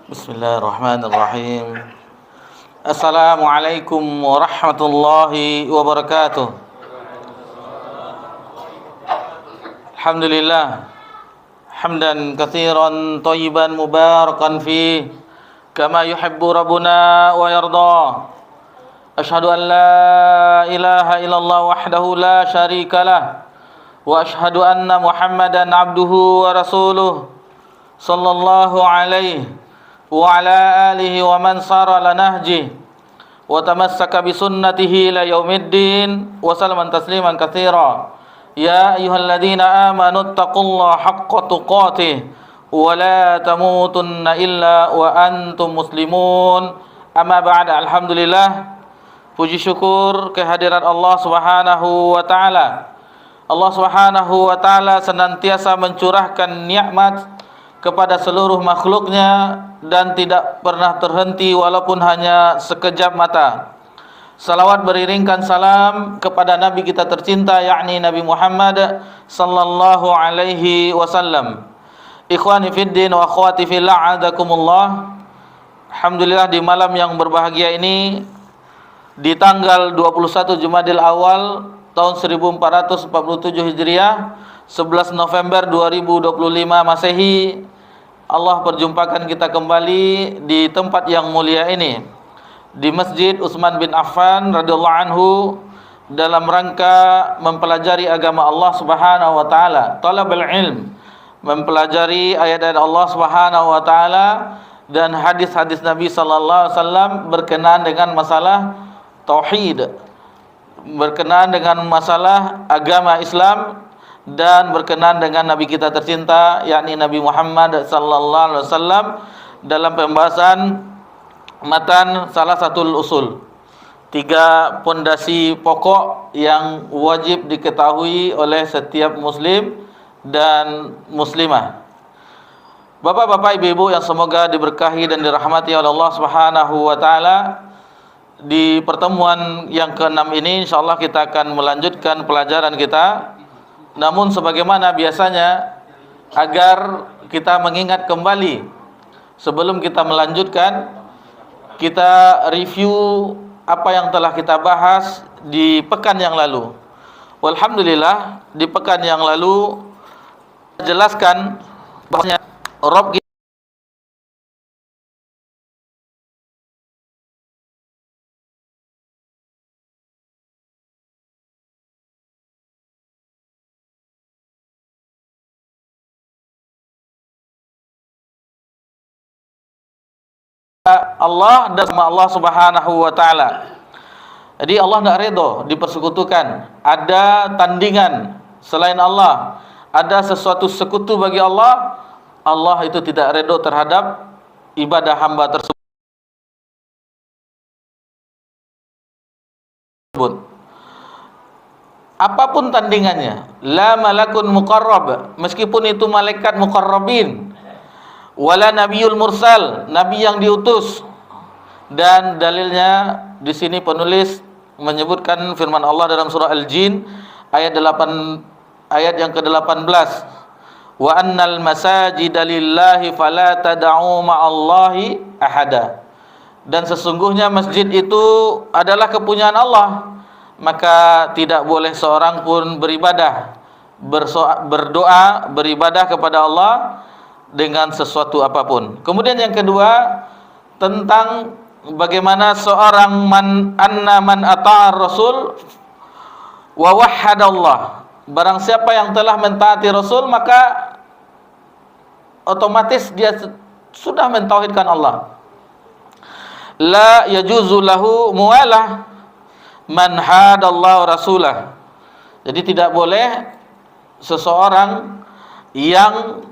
Bismillahirrahmanirrahim. Assalamualaikum warahmatullahi wabarakatuh. Alhamdulillah hamdan katsiran thayyiban mubarakan fi kama yuhibbu rabbuna wa yarda. Asyhadu an la ilaha illallah wahdahu la syarikalah wa asyhadu anna Muhammadan abduhu wa rasuluh sallallahu alaihi wa ala alihi wa man sara ala nahji wa tamassaka bi sunnatihi ila yaumiddin wa sallaman tasliman katsira. Ya ayyuhalladzina amanu taqullaha haqqa tuqatih wa la tamutunna illa wa antum muslimun. Amma ba'da. Alhamdulillah, puji syukur kehadiran Allah Subhanahu wa taala. Allah Subhanahu wa taala senantiasa mencurahkan nikmat kepada seluruh makhluknya dan tidak pernah terhenti walaupun hanya sekejap mata. Salawat beriringkan salam kepada Nabi kita tercinta, yakni Nabi Muhammad sallallahu alaihi wasallam. Ikhwani fiddin wa akhwati fillah, a'adakumullah. Alhamdulillah, di malam yang berbahagia ini, di tanggal 21 Jumadil Awal tahun 1447 Hijriah, 11 November 2025 Masehi, Allah perjumpakan kita kembali di tempat yang mulia ini, di Masjid Utsman bin Affan radhiyallahu anhu, dalam rangka mempelajari agama Allah Subhanahu wa taala, talabul ilm, mempelajari ayat-ayat Allah Subhanahu wa taala dan hadis-hadis Nabi sallallahu alaihi wasallam berkenaan dengan masalah tauhid, berkenaan dengan masalah agama Islam, dan berkenaan dengan Nabi kita tercinta, yakni Nabi Muhammad sallallahu alaihi wasallam, dalam pembahasan matan salah satu usul, 3 pondasi pokok yang wajib diketahui oleh setiap muslim dan muslimah. Bapak-bapak, ibu-ibu yang semoga diberkahi dan dirahmati oleh Allah Subhanahu wa taala, di pertemuan yang ke-6 ini insyaallah kita akan melanjutkan pelajaran kita. Namun sebagaimana biasanya, agar kita mengingat kembali sebelum kita melanjutkan, kita review apa yang telah kita bahas di pekan yang lalu. Walhamdulillah, di pekan yang lalu jelaskan bahwasanya Rabb Allah dan sama Allah Subhanahu wa taala. Jadi Allah tidak redha dipersekutukan, ada tandingan selain Allah, ada sesuatu sekutu bagi Allah. Allah itu tidak redha terhadap ibadah hamba tersebut. Apapun tandingannya, la malakun muqarrab, meskipun itu malaikat muqarrabin, wala nabiyul mursal, nabi yang diutus. Dan dalilnya di sini penulis menyebutkan firman Allah dalam surah Al-Jin ayat yang ke-18, wa annal masajida lillahi fala tad'u ma'allahi ahada, dan sesungguhnya masjid itu adalah kepunyaan Allah, maka tidak boleh seorang pun beribadah, berdoa, beribadah kepada Allah dengan sesuatu apapun. Kemudian yang kedua, tentang bagaimana seorang man ata'a Rasul wa wahhadallah, barang siapa yang telah mentaati Rasul maka otomatis dia sudah mentauhidkan Allah. La yajuzu lahu muwalah man hadallahu rasulah, jadi tidak boleh seseorang yang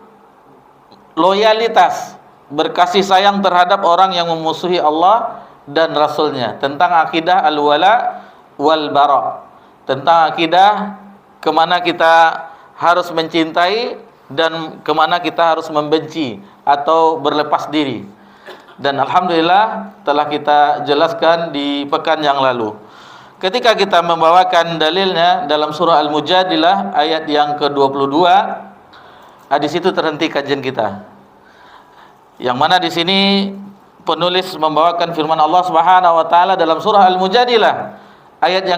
loyalitas, berkasih sayang terhadap orang yang memusuhi Allah dan Rasulnya. Tentang akidah al-wala wal bara, tentang akidah kemana kita harus mencintai dan kemana kita harus membenci atau berlepas diri. Dan alhamdulillah telah kita jelaskan di pekan yang lalu, ketika kita membawakan dalilnya dalam surah Al-Mujadilah ayat yang ke-22. Di situ terhenti kajian kita. Yang mana di sini penulis membawakan firman Allah Subhanahu wa taala dalam surah Al-Mujadilah ayat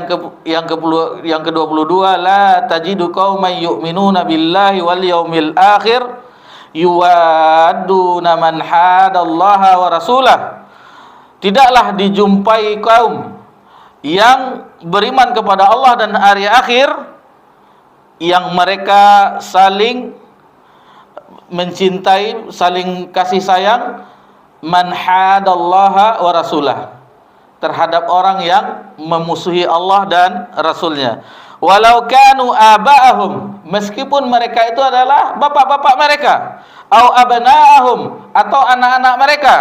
yang ke-22, la tajidu qauman yu'minuna billahi wal yaumil akhir yuwadduna man hadallaha wa rasulah. Tidaklah dijumpai kaum yang beriman kepada Allah dan hari akhir yang mereka saling mencintai, saling kasih sayang, man hadallaha wa rasulah, terhadap orang yang memusuhi Allah dan Rasulnya. Walau kanu aba'ahum, meskipun mereka itu adalah bapak-bapak mereka, au abna'ahum, atau anak-anak mereka,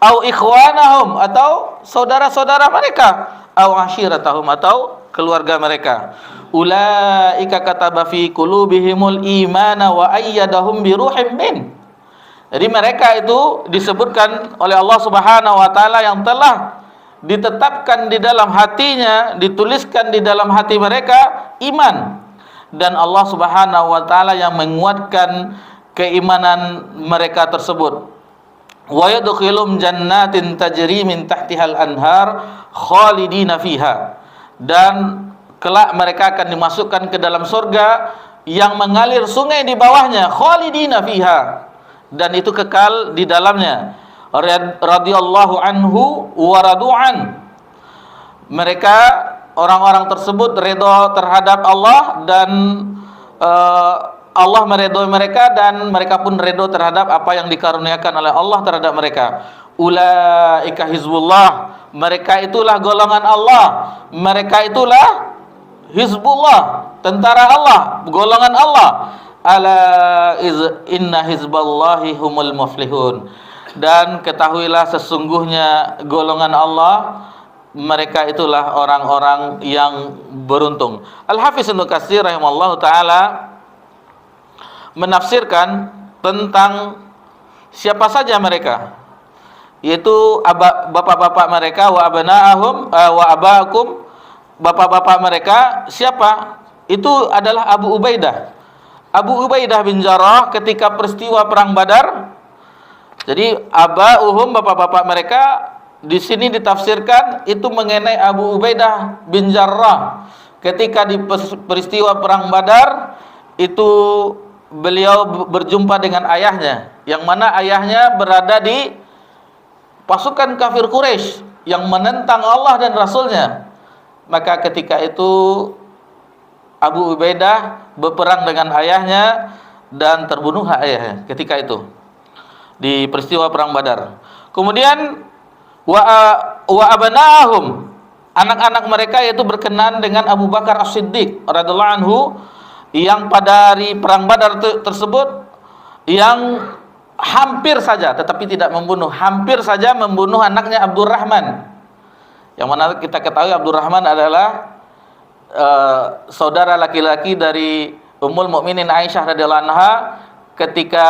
au ikhwanahum, atau saudara-saudara mereka, au ashiratahum, atau keluarga mereka. Ulaika kataba fi qulubihimul imana wa ayyadahum bi ruhim min. Jadi mereka itu disebutkan oleh Allah Subhanahu wa taala yang telah ditetapkan di dalam hatinya, dituliskan di dalam hati mereka iman, dan Allah Subhanahu wa taala yang menguatkan keimanan mereka tersebut. Wa yadkhulum jannatin tajri min tahtihal anhar khalidina fiha, dan kelak mereka akan dimasukkan ke dalam surga yang mengalir sungai di bawahnya, khalidina fiha, dan itu kekal di dalamnya. Radhiyallahu anhu wa radu'an, mereka orang-orang tersebut redha terhadap Allah, dan Allah meredhoi mereka, dan mereka pun redha terhadap apa yang dikaruniakan oleh Allah terhadap mereka. Ulaika hizbullah, mereka itulah golongan Allah, mereka itulah hizbullah, tentara Allah, golongan Allah. Ala inna hizballahi humul muflihun, dan ketahuilah sesungguhnya golongan Allah, mereka itulah orang-orang yang beruntung. Al-Hafiz Ibnu Katsir rahimallahu taala menafsirkan tentang siapa saja mereka, yaitu bapak-bapak mereka, wa abna'ahum wa abaakum, bapak-bapak mereka siapa? Itu adalah Abu Ubaidah. Abu Ubaidah bin Jarrah ketika peristiwa perang Badar. Jadi abauhum, bapak-bapak mereka, di sini ditafsirkan itu mengenai Abu Ubaidah bin Jarrah. Ketika di peristiwa perang Badar itu beliau berjumpa dengan ayahnya, yang mana ayahnya berada di pasukan kafir Quraisy yang menentang Allah dan Rasulnya. Maka ketika itu Abu Ubaidah berperang dengan ayahnya dan terbunuh ayahnya ketika itu di peristiwa perang Badar. Kemudian wa abna'ahum, anak-anak mereka yaitu berkenan dengan Abu Bakar As-Siddiq radhiyallahu anhu, yang pada hari perang Badar tersebut yang hampir saja, tetapi tidak membunuh, hampir saja membunuh anaknya Abdurrahman, yang mana kita ketahui Abdurrahman adalah saudara laki-laki dari Ummul Mukminin Aisyah radhiyallahu anha. Ketika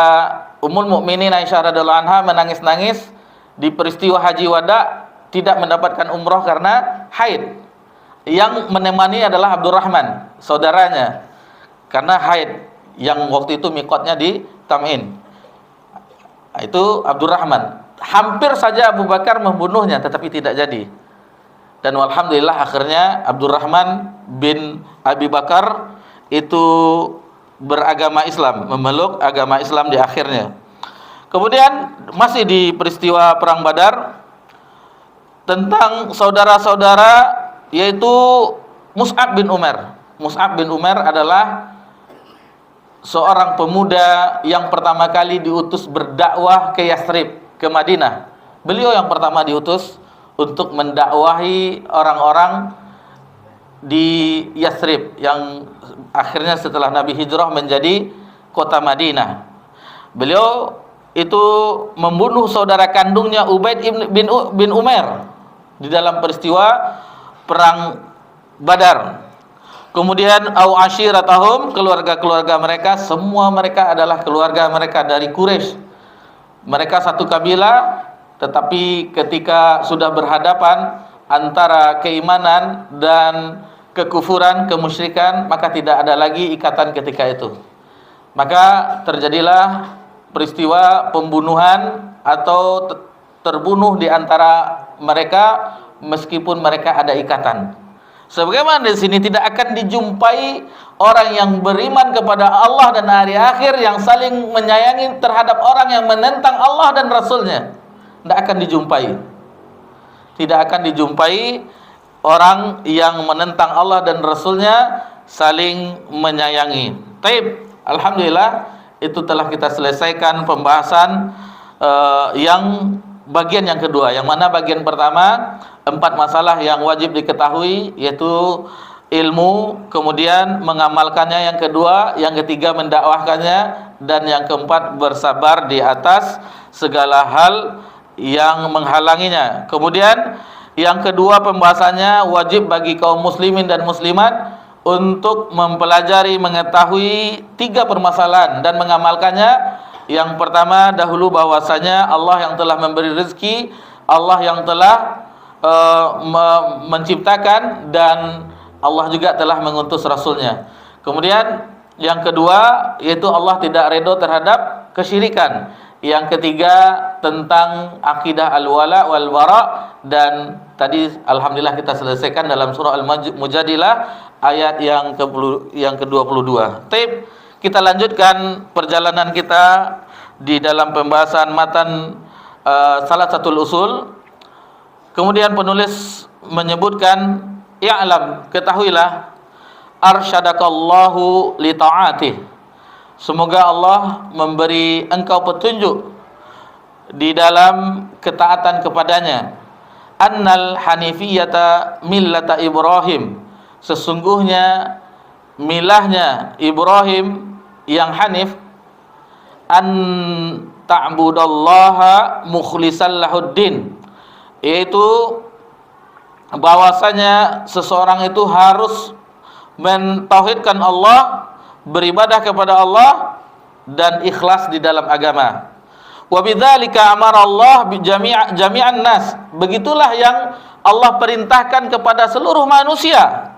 Ummul Mukminin Aisyah radhiyallahu anha menangis-nangis di peristiwa Haji Wada, tidak mendapatkan umroh karena haid. Yang menemani adalah Abdurrahman, saudaranya, karena haid, yang waktu itu mikotnya di Tam'in. Itu Abdurrahman. Hampir saja Abu Bakar membunuhnya, tetapi tidak jadi. Dan alhamdulillah akhirnya Abdurrahman bin Abi Bakar itu beragama Islam, memeluk agama Islam di akhirnya. Kemudian masih di peristiwa perang Badar, tentang saudara-saudara, yaitu Mus'ab bin Umar. Mus'ab bin Umar adalah seorang pemuda yang pertama kali diutus berdakwah ke Yathrib, ke Madinah. Beliau yang pertama diutus untuk mendakwahi orang-orang di Yathrib, yang akhirnya setelah Nabi hijrah menjadi kota Madinah. Beliau itu membunuh saudara kandungnya Ubaid bin Umair di dalam peristiwa perang Badar. Kemudian au ashiratahum, keluarga-keluarga mereka, semua mereka adalah keluarga mereka dari Quraisy. Mereka satu kabilah, tetapi ketika sudah berhadapan antara keimanan dan kekufuran, kemusyrikan, maka tidak ada lagi ikatan ketika itu. Maka terjadilah peristiwa pembunuhan atau terbunuh di antara mereka meskipun mereka ada ikatan. Sebagaimana di sini tidak akan dijumpai orang yang beriman kepada Allah dan hari akhir yang saling menyayangi terhadap orang yang menentang Allah dan Rasulnya. Tidak akan dijumpai. Tidak akan dijumpai orang yang menentang Allah dan Rasulnya saling menyayangi. Taib, alhamdulillah itu telah kita selesaikan pembahasan yang bagian yang kedua. Yang mana bagian pertama 4 masalah yang wajib diketahui, yaitu ilmu, kemudian mengamalkannya, yang kedua, yang ketiga mendakwahkannya, dan yang keempat bersabar di atas segala hal yang menghalanginya. Kemudian yang kedua pembahasannya wajib bagi kaum muslimin dan muslimat untuk mempelajari, mengetahui 3 permasalahan dan mengamalkannya. Yang pertama dahulu bahwasanya Allah yang telah memberi rezeki, Allah yang telah menciptakan, dan Allah juga telah mengutus Rasulnya. Kemudian yang kedua yaitu Allah tidak redha terhadap kesyirikan. Yang ketiga tentang akidah al-wala wal bara, dan tadi alhamdulillah kita selesaikan dalam surah Al-Mujadilah ayat yang ke-22. Baik, kita lanjutkan perjalanan kita di dalam pembahasan matan salah satu usul. Kemudian penulis menyebutkan, i'lam, ketahuilah, arsyadakallahu li ta'atih, semoga Allah memberi engkau petunjuk di dalam ketaatan kepadanya. Annal hanifiyata millata Ibrahim, sesungguhnya milahnya Ibrahim yang hanif, an ta'budallaha mukhlishan lahuddin, yaitu bahwasanya seseorang itu harus mentauhidkan Allah, beribadah kepada Allah dan ikhlas di dalam agama. Wa bidzalika amara Allah bi jami'an nas, begitulah yang Allah perintahkan kepada seluruh manusia.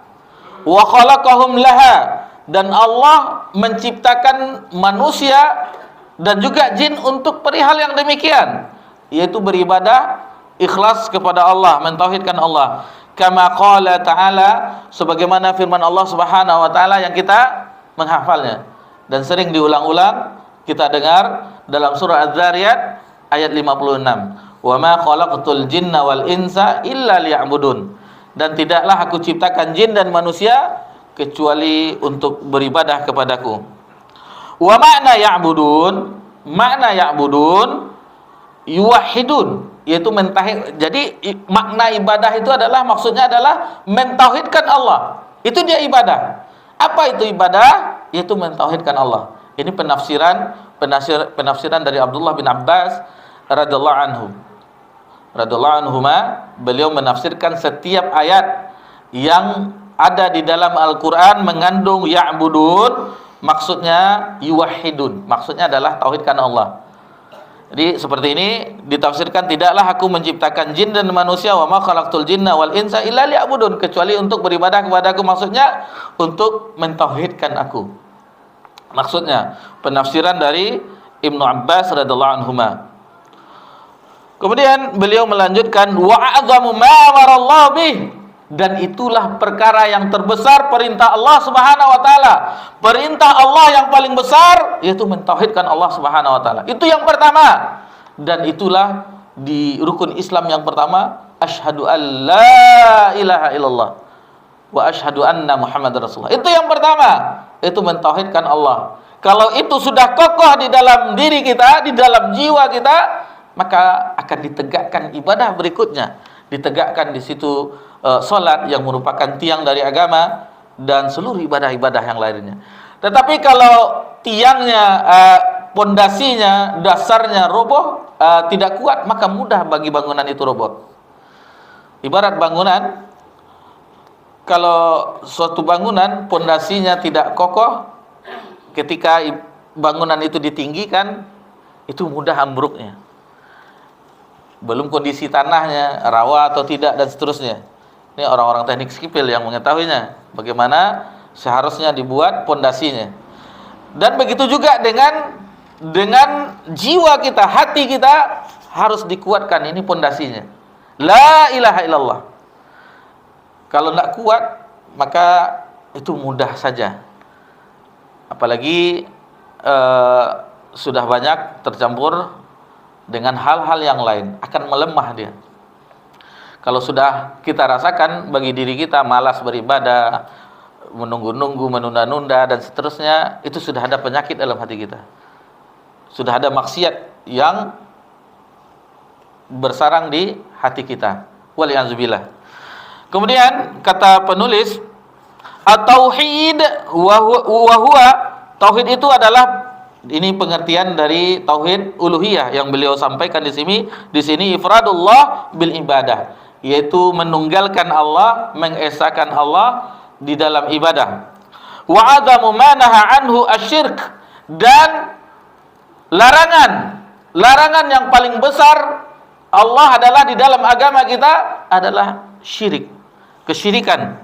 Wa khalaqahum laha, dan Allah menciptakan manusia dan juga jin untuk perihal yang demikian, yaitu beribadah ikhlas kepada Allah, mentauhidkan Allah. Kama qala ta'ala, sebagaimana firman Allah Subhanahu wa taala yang kita menghafalnya dan sering diulang-ulang kita dengar dalam surah Az-Zariyat ayat 56. Wa ma khalaqtul jinna wal insa illa liya'budun, dan tidaklah aku ciptakan jin dan manusia kecuali untuk beribadah kepadaku. Wa makna ya'budun yuwahhidun, yaitu mentauhid. Jadi makna ibadah itu adalah, maksudnya adalah mentauhidkan Allah. Itu dia ibadah. Apa itu ibadah? Yaitu mentauhidkan Allah. Ini penafsiran dari Abdullah bin Abbas radhiyallahu anhuma. Beliau menafsirkan setiap ayat yang ada di dalam Al-Qur'an mengandung ya'budun, maksudnya yuwahhidun, maksudnya adalah tauhidkan Allah. Jadi seperti ini ditafsirkan, tidaklah aku menciptakan jin dan manusia, wa ma khalaqtul jinna wal insa illa liya'budun, kecuali untuk beribadah kepadaku, maksudnya untuk mentauhidkan aku. Maksudnya penafsiran dari Ibnu Abbas radhiyallahu anhuma. Kemudian beliau melanjutkan, wa a'zamu ma amarallahu bih, dan itulah perkara yang terbesar perintah Allah Subhanahu wa taala. Perintah Allah yang paling besar yaitu mentauhidkan Allah Subhanahu wa taala. Itu yang pertama. Dan itulah di rukun Islam yang pertama, asyhadu an la ilaha illallah wa asyhadu anna Muhammadar Rasulullah. Itu yang pertama, itu mentauhidkan Allah. Kalau itu sudah kokoh di dalam diri kita, di dalam jiwa kita, maka akan ditegakkan ibadah berikutnya. Ditegakkan di situ salat yang merupakan tiang dari agama dan seluruh ibadah-ibadah yang lainnya. Tetapi kalau tiangnya, pondasinya, dasarnya roboh, tidak kuat, maka mudah bagi bangunan itu roboh. Ibarat bangunan, kalau suatu bangunan pondasinya tidak kokoh, ketika bangunan itu ditinggikan, itu mudah ambruknya. Belum kondisi tanahnya, rawa atau tidak, dan seterusnya. Ini orang-orang teknik sipil yang mengetahuinya, bagaimana seharusnya dibuat pondasinya. Dan begitu juga dengan dengan jiwa kita, hati kita harus dikuatkan. Ini pondasinya. La ilaha illallah. Kalau tidak kuat, maka itu mudah saja. Apalagi sudah banyak tercampur dengan hal-hal yang lain, akan melemah dia. Kalau sudah kita rasakan bagi diri kita malas beribadah, menunggu-nunggu, menunda-nunda dan seterusnya, itu sudah ada penyakit dalam hati kita. Sudah ada maksiat yang bersarang di hati kita. Waliyahzubillah. Kemudian kata penulis, at-tauhid wa huwa, tauhid itu adalah, ini pengertian dari tauhid uluhiyah yang beliau sampaikan di sini ifradullah bil ibadah, yaitu menunggalkan Allah, mengesahkan Allah di dalam ibadah. Wa adamu ma naha anhu asyirk, dan larangan yang paling besar Allah adalah di dalam agama kita adalah syirik, kesyirikan.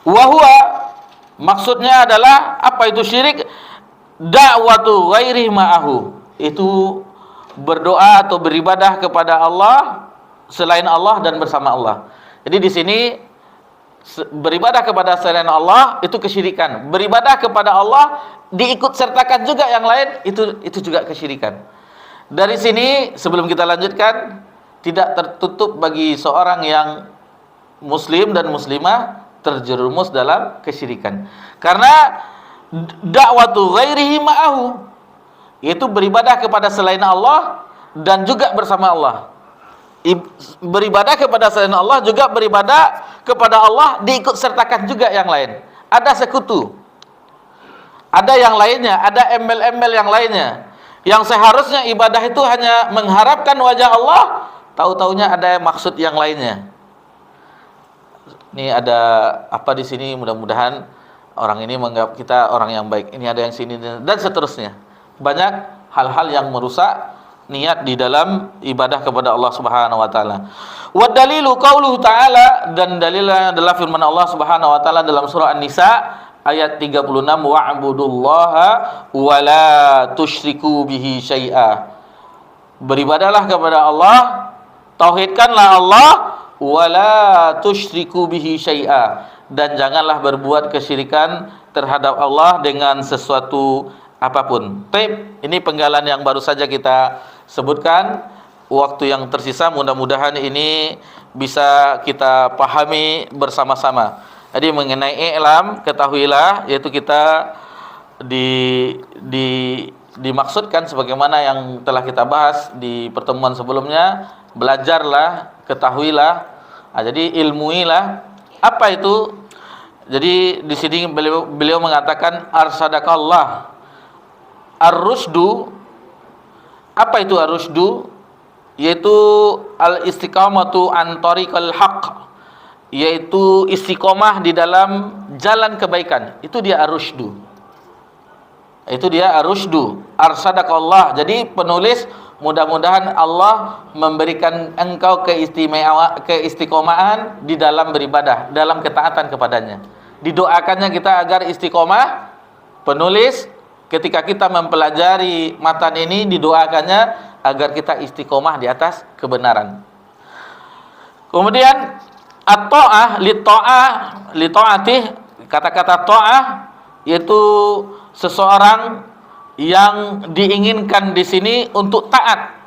Wa huwa, maksudnya adalah apa itu syirik? Da'watu ghairi ma'ahu, itu berdoa atau beribadah kepada Allah selain Allah dan bersama Allah. Jadi di sini beribadah kepada selain Allah itu kesyirikan. Beribadah kepada Allah diikut sertakan juga yang lain, itu juga kesyirikan. Dari sini sebelum kita lanjutkan, tidak tertutup bagi seorang yang muslim dan muslimah terjerumus dalam kesyirikan. Karena da'watu ghairihi ma'ahu, yaitu beribadah kepada selain Allah dan juga bersama Allah. Beribadah kepada selain Allah juga beribadah kepada Allah, diikut sertakan juga yang lain. Ada sekutu, ada yang lainnya, ada embel-embel yang lainnya. Yang seharusnya ibadah itu hanya mengharapkan wajah Allah, tahu-taunya ada maksud yang lainnya. Ini ada apa di sini, mudah-mudahan orang ini menganggap kita orang yang baik. Ini ada yang sini dan seterusnya. Banyak hal-hal yang merusak niat di dalam ibadah kepada Allah Subhanahu wa taala. Wa dalilu qauluhu ta'ala, dan dalilnya adalah firman Allah Subhanahu wa taala dalam surah An-Nisa ayat 36, wa'budullaha wa la tusyriku bihi syai'a. Beribadahlah kepada Allah, tauhidkanlah Allah, wa la tusyriku bihi syai'a, dan janganlah berbuat kesyirikan terhadap Allah dengan sesuatu apapun. Baik, ini penggalan yang baru saja kita sebutkan. Waktu yang tersisa mudah-mudahan ini bisa kita pahami bersama-sama. Jadi mengenai i'lam, ketahuilah, yaitu kita dimaksudkan sebagaimana yang telah kita bahas di pertemuan sebelumnya, belajarlah, ketahuilah. Jadi ilmuilah. Apa itu? Jadi di sini beliau mengatakan arsadakallah. Ar-rusdu, apa itu ar-rusdu? Yaitu al-istiqamatu an tariqal haqq, yaitu istiqomah di dalam jalan kebaikan. Itu dia ar-rusdu. Itu dia ar-rusdu. Arsadakallah. Jadi penulis, mudah-mudahan Allah memberikan engkau keistiqomahan di dalam beribadah, dalam ketaatan kepadanya. Didoakannya kita agar istiqomah. Penulis ketika kita mempelajari matan ini, didoakannya agar kita istiqomah di atas kebenaran. Kemudian at-ta'ah li ta'atih, kata-kata ta'ah yaitu seseorang yang diinginkan di sini untuk taat.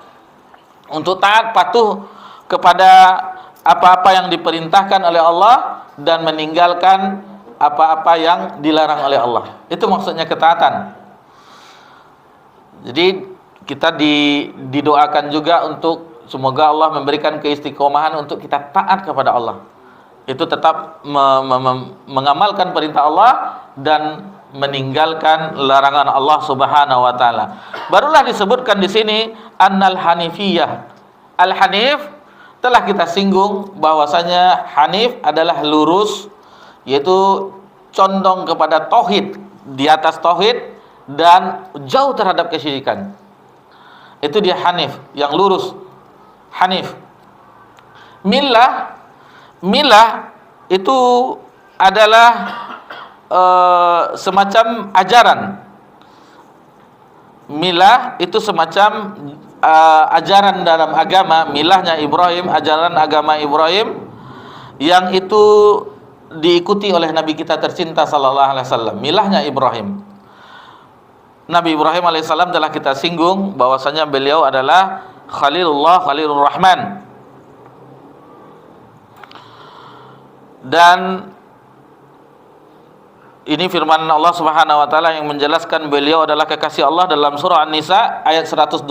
Untuk taat, patuh kepada apa-apa yang diperintahkan oleh Allah dan meninggalkan apa-apa yang dilarang oleh Allah. Itu maksudnya ketaatan. Jadi kita didoakan juga untuk semoga Allah memberikan keistiqomahan untuk kita taat kepada Allah. Itu tetap mengamalkan perintah Allah dan meninggalkan larangan Allah Subhanahu wa taala. Barulah disebutkan di sini annal hanifiyah. Al-hanif telah kita singgung bahwasanya hanif adalah lurus, yaitu condong kepada tauhid, di atas tauhid dan jauh terhadap kesyirikan. Itu dia hanif, yang lurus. Hanif. Millah itu adalah semacam ajaran. milah itu semacam ajaran dalam agama, milahnya Ibrahim, ajaran agama Ibrahim yang itu diikuti oleh Nabi kita tercinta sallallahu alaihi wasallam, milahnya Ibrahim. Nabi Ibrahim alaihissalam telah kita singgung bahwasanya beliau adalah Khalilullah, Khalilur Rahman. Dan ini firman Allah Subhanahu wa taala yang menjelaskan beliau adalah kekasih Allah dalam surah An-Nisa ayat 125,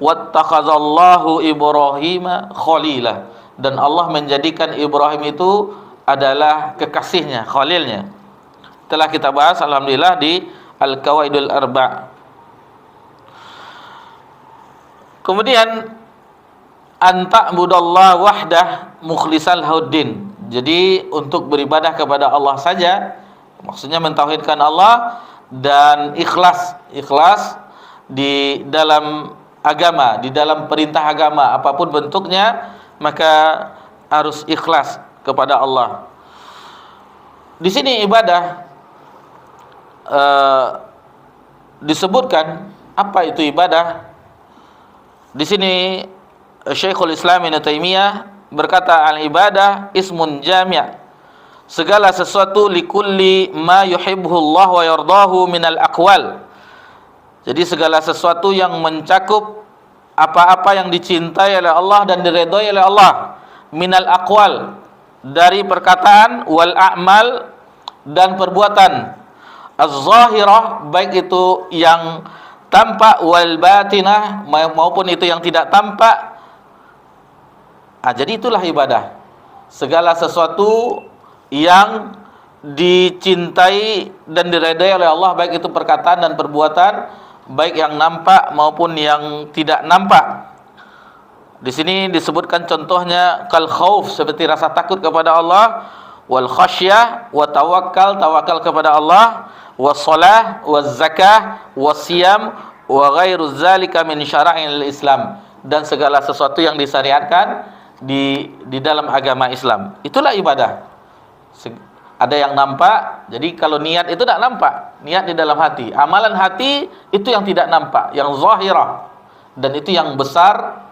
wattakhazallahu Ibrahima khalila, dan Allah menjadikan Ibrahim itu adalah kekasihnya, khalilnya. Telah kita bahas alhamdulillah di Al-Qawaidul Arba'. Kemudian anta'budallah wahdah mukhlisal huddin. Jadi untuk beribadah kepada Allah saja, maksudnya mentauhidkan Allah dan ikhlas di dalam agama, di dalam perintah agama apapun bentuknya, maka harus ikhlas kepada Allah. Di sini ibadah disebutkan apa itu ibadah. Di sini Syekhul Islam Ibnu Taimiyah berkata, al-ibadah ismun jami', segala sesuatu likulli ma yuhibbuhu Allah wa yardahu minal aqwal. Jadi segala sesuatu yang mencakup apa-apa yang dicintai oleh Allah dan diridhai oleh Allah, minal aqwal, dari perkataan, wal a'mal, dan perbuatan, az-zahirah, baik itu yang tampak, wal batinah, maupun itu yang tidak tampak. Jadi itulah ibadah. Segala sesuatu yang dicintai dan diridai oleh Allah, baik itu perkataan dan perbuatan, baik yang nampak maupun yang tidak nampak. Di sini disebutkan contohnya kal khauf, seperti rasa takut kepada Allah, wal khasyah, wa tawakkal, tawakal kepada Allah, was shalah, waz zakah, was siyam, wa ghairu dzalika min syara'il Islam, dan segala sesuatu yang disyariatkan di dalam agama Islam. Itulah ibadah. Ada yang nampak, jadi kalau niat itu tidak nampak, niat di dalam hati. Amalan hati itu yang tidak nampak, yang zahirah, dan itu yang besar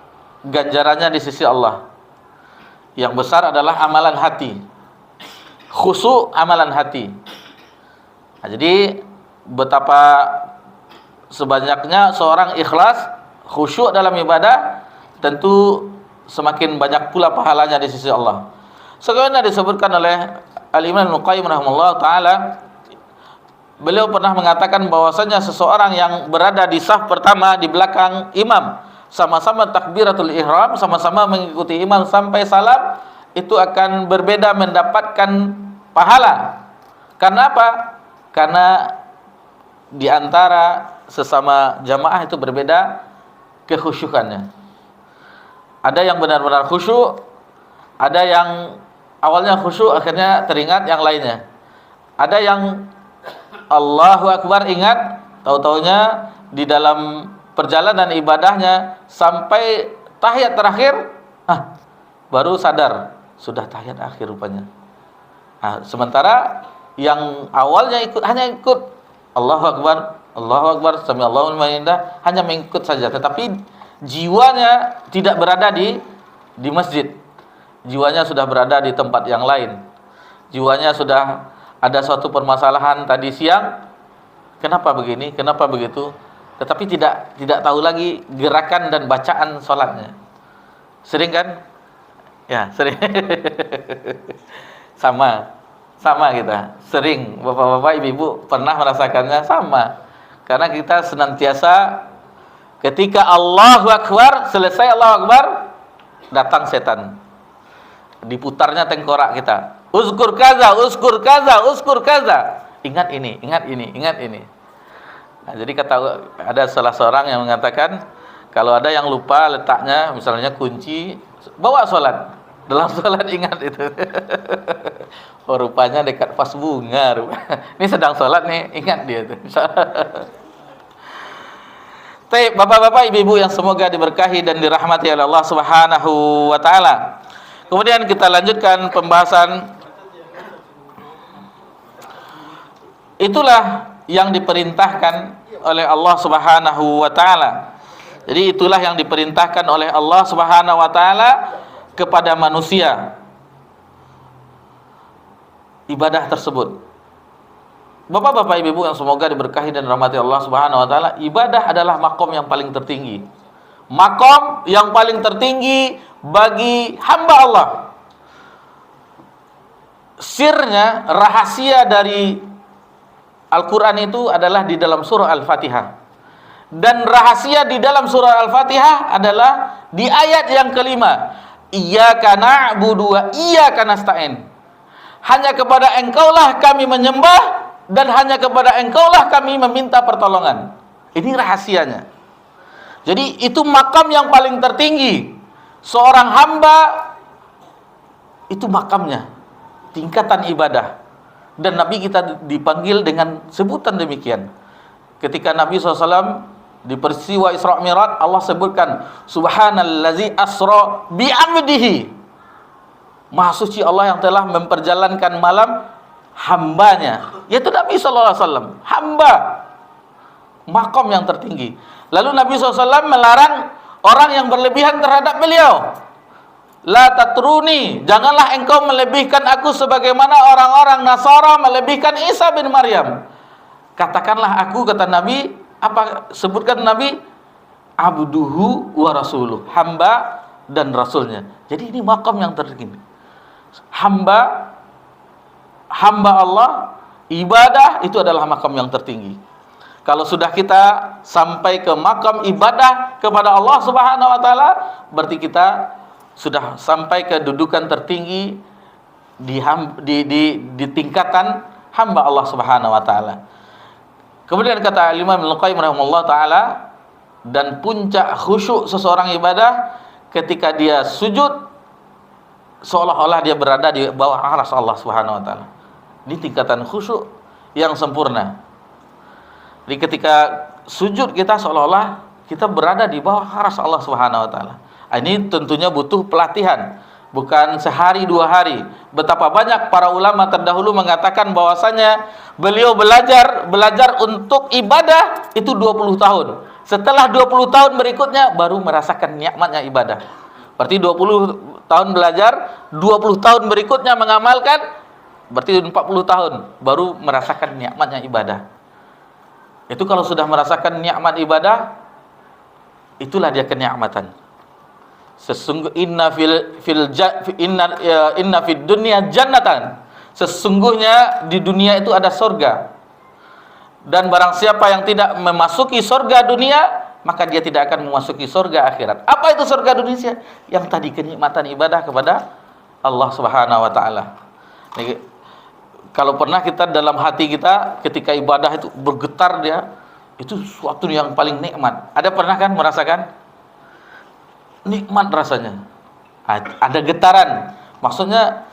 ganjarannya di sisi Allah. Yang besar adalah amalan hati, khusyuk amalan hati. Jadi betapa sebanyaknya seorang ikhlas, khusyuk dalam ibadah, tentu semakin banyak pula pahalanya di sisi Allah. Sebagaimana disebutkan oleh Al-Imam Ibnu Qayyim rahimahullah taala, beliau pernah mengatakan bahwasanya seseorang yang berada di saf pertama di belakang imam, sama-sama takbiratul ihram, sama-sama mengikuti imam sampai salam, itu akan berbeda mendapatkan pahala. Karena apa? Karena di antara sesama jamaah itu berbeda kekhusyukannya. Ada yang benar-benar khusyuk, ada yang awalnya khusyuk akhirnya teringat yang lainnya. Ada yang Allahu Akbar ingat, tahu-taunya di dalam perjalanan ibadahnya sampai tahiyat terakhir, baru sadar sudah tahiyat akhir rupanya. Sementara yang awalnya hanya ikut Allahu Akbar, sami Allahu liman hamidah, hanya mengikut saja, tetapi jiwanya tidak berada di masjid. Jiwanya sudah berada di tempat yang lain. Jiwanya sudah ada suatu permasalahan tadi siang, kenapa begini, kenapa begitu, tetapi tidak tahu lagi gerakan dan bacaan sholatnya. Sering kan? Ya, sering. Sama kita. Sering, bapak-bapak, ibu-ibu pernah merasakannya, sama. Karena kita senantiasa ketika Allahu Akbar, selesai Allahu Akbar, datang setan. Diputarnya tengkorak kita. Uzkur kaza, uzkur kaza, uzkur kaza. Ingat ini, ingat ini, ingat ini. Nah, jadi ada salah seorang yang mengatakan, kalau ada yang lupa letaknya, misalnya kunci, bawa sholat. Dalam sholat ingat itu. Oh, rupanya dekat vas bunga. Ini sedang sholat nih, ingat dia itu. Bapak-bapak, ibu-ibu yang semoga diberkahi dan dirahmati oleh Allah Subhanahu wa taala. Kemudian kita lanjutkan pembahasan. Itulah yang diperintahkan oleh Allah Subhanahu wa taala. Jadi itulah yang diperintahkan oleh Allah Subhanahu wa taala kepada manusia. Ibadah tersebut. Bapak-bapak, ibu-ibu yang semoga diberkahi dan dirahmati Allah Subhanahu wa taala, ibadah adalah makom yang paling tertinggi. Makom yang paling tertinggi bagi hamba Allah. Sirnya, rahasia dari Al-Qur'an itu adalah di dalam surah Al-Fatihah. Dan rahasia di dalam surah Al-Fatihah adalah di ayat yang kelima. Iyyaka na'budu wa iyyaka nasta'in. Hanya kepada Engkaulah kami menyembah dan hanya kepada Engkaulah kami meminta pertolongan. Ini rahasianya. Jadi itu makam yang paling tertinggi. Seorang hamba itu makamnya, tingkatan ibadah. Dan Nabi kita dipanggil dengan sebutan demikian. Ketika Nabi SAW di peristiwa Isra Mi'raj, Allah sebutkan Subhanallazi asra bi'abdihi. Maha suci Allah yang telah memperjalankan malam hambanya, yaitu Nabi SAW. Hamba, makom yang tertinggi. Lalu Nabi SAW melarang orang yang berlebihan terhadap beliau. La tatruni, janganlah engkau melebihkan aku sebagaimana orang-orang Nasara melebihkan Isa bin Maryam. Katakanlah aku, kata Nabi, apa sebutkan Nabi? Abduhu wa rasuluh, hamba dan rasulnya. Jadi ini makom yang tertinggi. Hamba Allah, ibadah itu adalah makam yang tertinggi. Kalau sudah kita sampai ke makam ibadah kepada Allah Subhanahu wa taala, berarti kita sudah sampai ke dudukan tertinggi di tingkatan hamba Allah Subhanahu wa taala. Kemudian kata Imam Ibnu Qayyim rahimahullah taala, dan puncak khusyuk seseorang ibadah ketika dia sujud seolah-olah dia berada di bawah arsy Allah Subhanahu wa taala. Ini tingkatan khusyuk yang sempurna. Jadi ketika sujud kita seolah-olah kita berada di bawah arsy Allah Subhanahu wa taala. Ini tentunya butuh pelatihan, bukan sehari dua hari. Betapa banyak para ulama terdahulu mengatakan bahwasanya beliau belajar untuk ibadah itu 20 tahun. Setelah 20 tahun berikutnya baru merasakan nikmatnya ibadah. Berarti 20 tahun belajar, 20 tahun berikutnya mengamalkan, berarti 40 tahun baru merasakan nikmatnya ibadah. Itu kalau sudah merasakan nikmat ibadah, itulah dia kenikmatan. Inna fid dunya jannatan. Sesungguhnya di dunia itu ada surga. Dan barang siapa yang tidak memasuki surga dunia, maka dia tidak akan memasuki surga akhirat. Apa itu surga dunia? Yang tadi kenikmatan ibadah kepada Allah Subhanahu wa taala. Kalau pernah kita dalam hati kita ketika ibadah itu bergetar dia, itu suatu yang paling nikmat. Ada pernah kan merasakan? Nikmat rasanya. Ada getaran. Maksudnya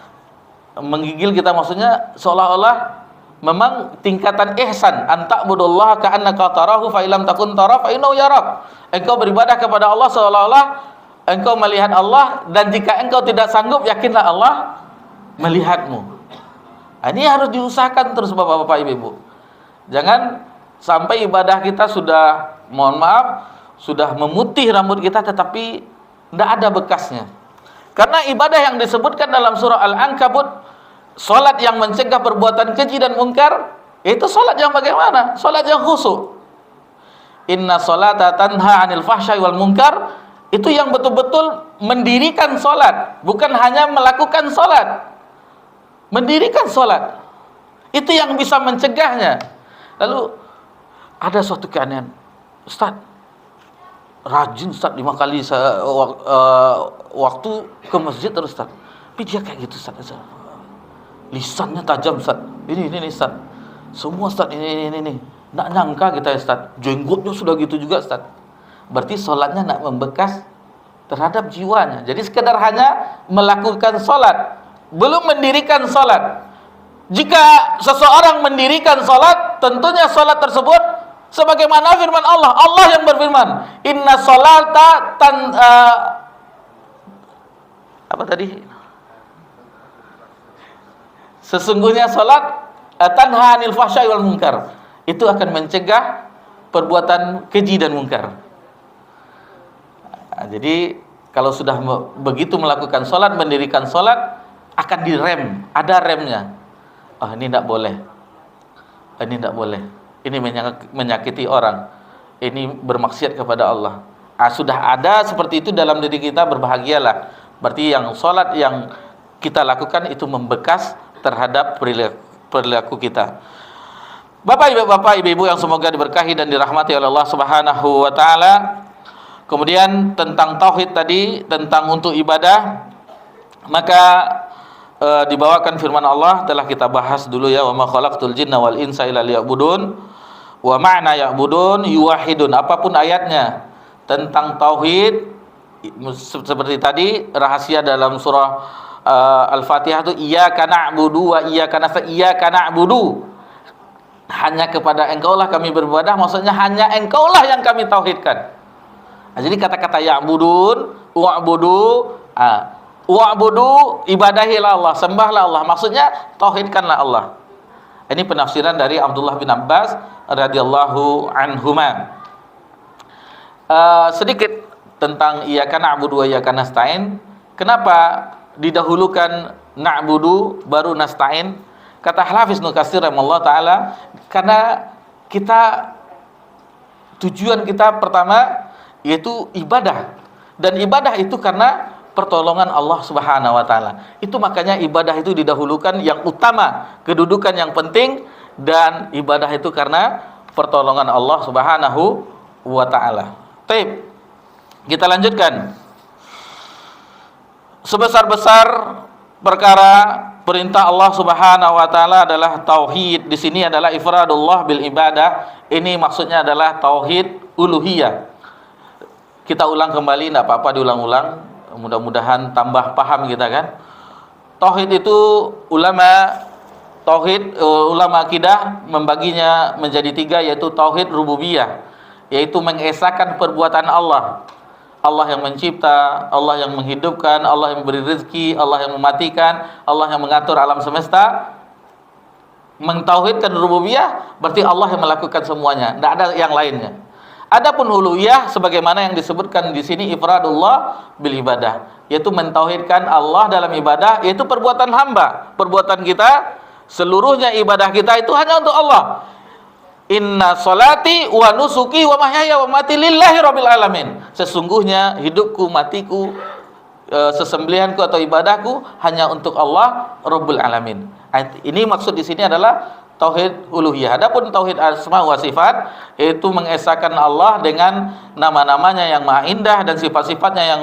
menggigil kita, maksudnya seolah-olah memang tingkatan ihsan, anta'budullaha ka'annaka tarahu fa illam takun tara fa innahu yarak. Engkau beribadah kepada Allah seolah-olah engkau melihat Allah, dan jika engkau tidak sanggup, yakinlah Allah melihatmu. Ini harus diusahakan terus Bapak-bapak, Ibu-ibu. Jangan sampai ibadah kita sudah, mohon maaf, sudah memutih rambut kita tetapi tidak ada bekasnya. Karena ibadah yang disebutkan dalam surah Al-Ankabut, salat yang mencegah perbuatan keji dan mungkar, itu salat yang bagaimana? Salat yang khusyuk. Inna salata tanha 'anil fahsya'i wal munkar, itu yang betul-betul mendirikan salat, bukan hanya melakukan salat. Mendirikan salat. Itu yang bisa mencegahnya. Lalu ada suatu keanehan. Ustaz, rajin Ustaz 5 kali waktu ke masjid terus Ustaz. Tapi dia kayak gitu Ustaz. Lisannya tajam Ustaz. Ini Ustaz. Semua Ustaz ini. Nggak nyangka kita Ustaz. Jenggotnya sudah gitu juga Ustaz. Berarti sholatnya nggak membekas terhadap jiwanya. Jadi sekedar hanya melakukan sholat, belum mendirikan sholat. Jika seseorang mendirikan sholat, tentunya sholat tersebut sebagaimana firman Allah. Allah yang berfirman, Inna sholata apa tadi? Sesungguhnya sholat tanha 'anil fahsya'i wal munkar. Itu akan mencegah perbuatan keji dan mungkar. Nah, jadi kalau sudah begitu melakukan sholat, mendirikan sholat, akan direm, ada remnya. Oh, ini tidak boleh, ini tidak boleh, ini menyakiti orang, ini bermaksiat kepada Allah. Sudah ada seperti itu dalam diri kita, berbahagialah. Berarti yang sholat yang kita lakukan itu membekas terhadap perilaku kita. Bapak, ibu yang semoga diberkahi dan dirahmati oleh Allah Subhanahu wa taala. Kemudian tentang tauhid tadi, tentang untuk ibadah, maka dibawakan firman Allah telah kita bahas dulu ya, wa ma khalaqtul jinna wal insa illa liya'budun. Wa ma'na ya'budun yuwahhidun. Apapun ayatnya tentang tauhid, seperti tadi rahasia dalam surah Al-Fatihah itu iyyaka na'budu wa iyyaka na'budu. Hanya kepada Engkaulah kami beribadah, maksudnya hanya Engkaulah yang kami tauhidkan. Nah, jadi kata-kata ya'budun, wa'budu, ibadahilah Allah, sembahlah Allah, maksudnya tauhidkanlah Allah. Ini penafsiran dari Abdullah bin Abbas radhiyallahu anhuma. Sedikit tentang iyyaka na'budu wa iyyaka nasta'in. Kenapa didahulukan na'budu baru nasta'in? Kata Hafiz Ibnu Katsir rahimahullah taala, karena tujuan kita pertama yaitu ibadah, dan ibadah itu karena pertolongan Allah Subhanahu wa taala. Itu makanya ibadah itu didahulukan, yang utama, kedudukan yang penting, dan ibadah itu karena pertolongan Allah Subhanahu wa taala. Baik. Kita lanjutkan. Sebesar-besar perkara perintah Allah Subhanahu wa taala adalah tauhid. Di sini adalah ifradullah bil ibadah. Ini maksudnya adalah tauhid uluhiyah. Kita ulang kembali, tidak apa-apa diulang-ulang, mudah-mudahan tambah paham kita kan. Tauhid itu ulama akidah membaginya menjadi 3, yaitu tauhid rububiyah, yaitu mengesahkan perbuatan Allah. Allah yang mencipta, Allah yang menghidupkan, Allah yang memberi rezeki, Allah yang mematikan, Allah yang mengatur alam semesta. Mentauhidkan rububiyah berarti Allah yang melakukan semuanya, tidak ada yang lainnya. Adapun uluhiyah sebagaimana yang disebutkan di sini ifradullah bil ibadah, yaitu mentauhidkan Allah dalam ibadah, yaitu perbuatan hamba, perbuatan kita, seluruhnya ibadah kita itu hanya untuk Allah. Inna sholati wa nusuki wa mahyaya wa mati lillahi rabbil alamin. Sesungguhnya hidupku, matiku, sesembelihanku atau ibadahku hanya untuk Allah Rabbul alamin. Ini maksud di sini adalah tauhid uluhiyah. Adapun tauhid asma wa sifat, yaitu mengesahkan Allah dengan nama-namanya yang maha indah dan sifat-sifatnya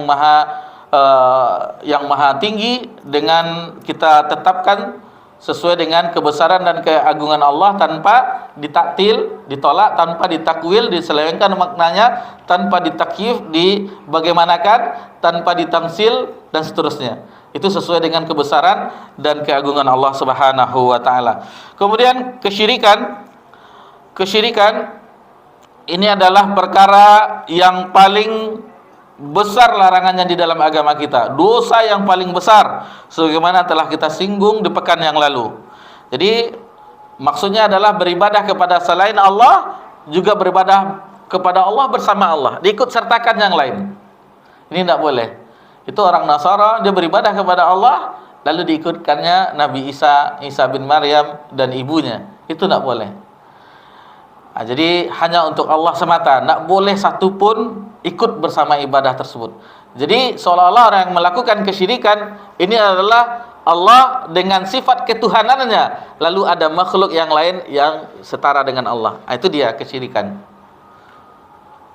yang maha tinggi, dengan kita tetapkan sesuai dengan kebesaran dan keagungan Allah, tanpa ditaktil, ditolak, tanpa ditakwil, diselewengkan maknanya, tanpa ditakyif, dibagaimanakan, tanpa ditamsil, dan seterusnya. Itu sesuai dengan kebesaran dan keagungan Allah Subhanahu wa taala. Kemudian kesyirikan ini adalah perkara yang paling besar larangannya di dalam agama kita, dosa yang paling besar, sebagaimana telah kita singgung di pekan yang lalu. Jadi maksudnya adalah beribadah kepada selain Allah, juga beribadah kepada Allah bersama Allah, diikut sertakan yang lain. Ini tidak boleh. Itu orang Nasara, dia beribadah kepada Allah, lalu diikutkannya Nabi Isa bin Maryam dan ibunya. Itu tidak boleh. Nah, jadi hanya untuk Allah semata, tidak boleh satupun ikut bersama ibadah tersebut. Jadi seolah-olah orang yang melakukan kesyirikan ini adalah Allah dengan sifat ketuhanannya, lalu ada makhluk yang lain yang setara dengan Allah. Nah, itu dia kesyirikan.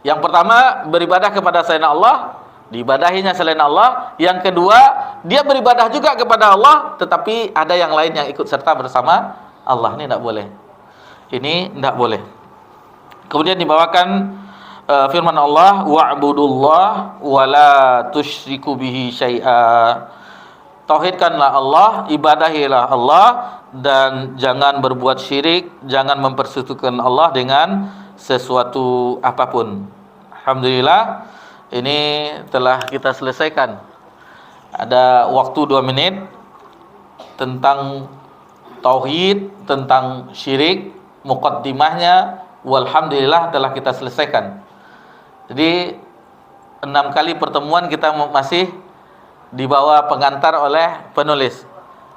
Yang pertama, beribadah kepada selain Allah, diibadahinya selain Allah. Yang kedua, dia beribadah juga kepada Allah, tetapi ada yang lain yang ikut serta bersama Allah. Ini tidak boleh. Ini tidak boleh. Kemudian dibawakan firman Allah, wa'budullah wa la tusyriku bihi syai'a. Tauhidkanlah Allah, ibadahilah Allah, dan jangan berbuat syirik, jangan mempersekutukan Allah dengan sesuatu apapun. Alhamdulillah, ini telah kita selesaikan. Ada waktu 2 menit tentang tauhid, tentang syirik, muqaddimahnya, walhamdulillah telah kita selesaikan. Jadi 6 kali pertemuan kita masih dibawa pengantar oleh penulis.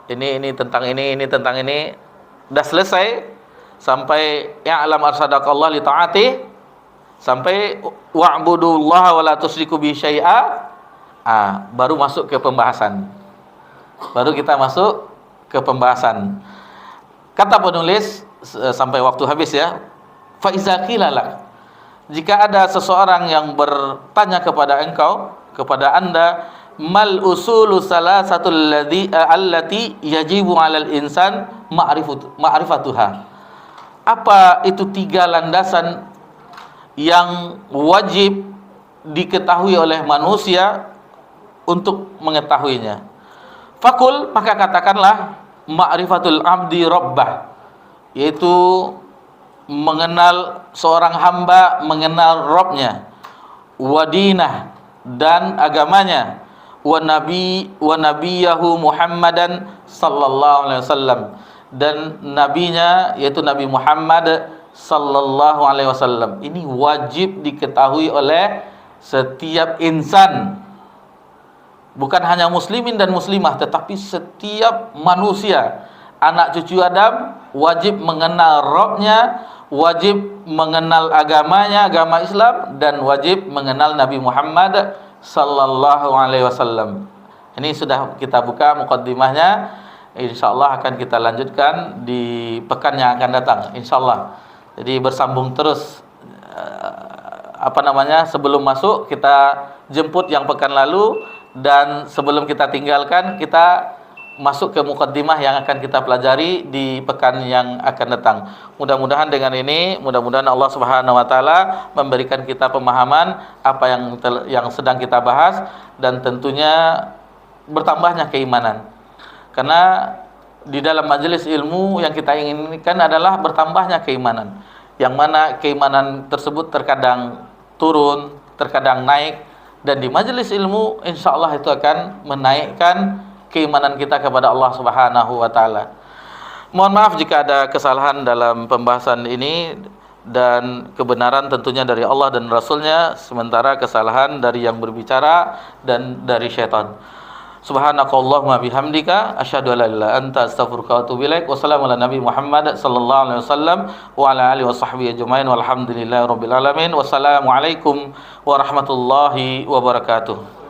Ini tentang ini tentang ini. Udah selesai sampai ya'lam arsadaqallah li ta'ati, sampai wa'budullaha wa la tusyriku bi syai'a. Baru masuk ke pembahasan. Baru kita masuk ke pembahasan. Kata penulis sampai waktu habis ya. Fa iza qila lak, jika ada seseorang yang bertanya kepada engkau, kepada Anda, mal usulu salasatul allati yajibu 'alal insan ma'rifatuha. Apa itu 3 landasan yang wajib diketahui oleh manusia untuk mengetahuinya? Fakul, maka katakanlah, ma'rifatul abdi rabbah, yaitu mengenal seorang hamba, mengenal Rabbnya, wadinah, dan agamanya, wa nabiyahu Muhammadan sallallahu alaihi wasallam, dan nabinya yaitu Nabi Muhammad sallallahu alaihi wasallam. Ini wajib diketahui oleh setiap insan, bukan hanya muslimin dan muslimah, tetapi setiap manusia, anak cucu Adam wajib mengenal Rabbnya, wajib mengenal agamanya, agama Islam, dan wajib mengenal Nabi Muhammad sallallahu alaihi wasallam. Ini sudah kita buka mukaddimahnya. Insyaallah akan kita lanjutkan di pekan yang akan datang, insyaallah. Jadi bersambung terus. Sebelum masuk kita jemput yang pekan lalu, dan sebelum kita tinggalkan kita masuk ke mukaddimah yang akan kita pelajari di pekan yang akan datang. Mudah-mudahan dengan ini, mudah-mudahan Allah Subhanahu wa taala memberikan kita pemahaman apa yang sedang kita bahas, dan tentunya bertambahnya keimanan. Karena di dalam majelis ilmu yang kita inginkan adalah bertambahnya keimanan. Yang mana keimanan tersebut terkadang turun, terkadang naik, dan di majelis ilmu insyaallah itu akan menaikkan keimanan kita kepada Allah Subhanahu wa taala. Mohon maaf jika ada kesalahan dalam pembahasan ini, dan kebenaran tentunya dari Allah dan Rasulnya, sementara kesalahan dari yang berbicara dan dari syaitan. Subhanakallahumma bihamdika asyhadu an la ilaha illa anta astaghfiruka wa atubu ilaik. Wassalamu ala nabi Muhammad sallallahu alaihi wasallam wa ala alihi washabbihi ajmain walhamdulillahi rabbil alamin. Wassalamu alaikum warahmatullahi wabarakatuh.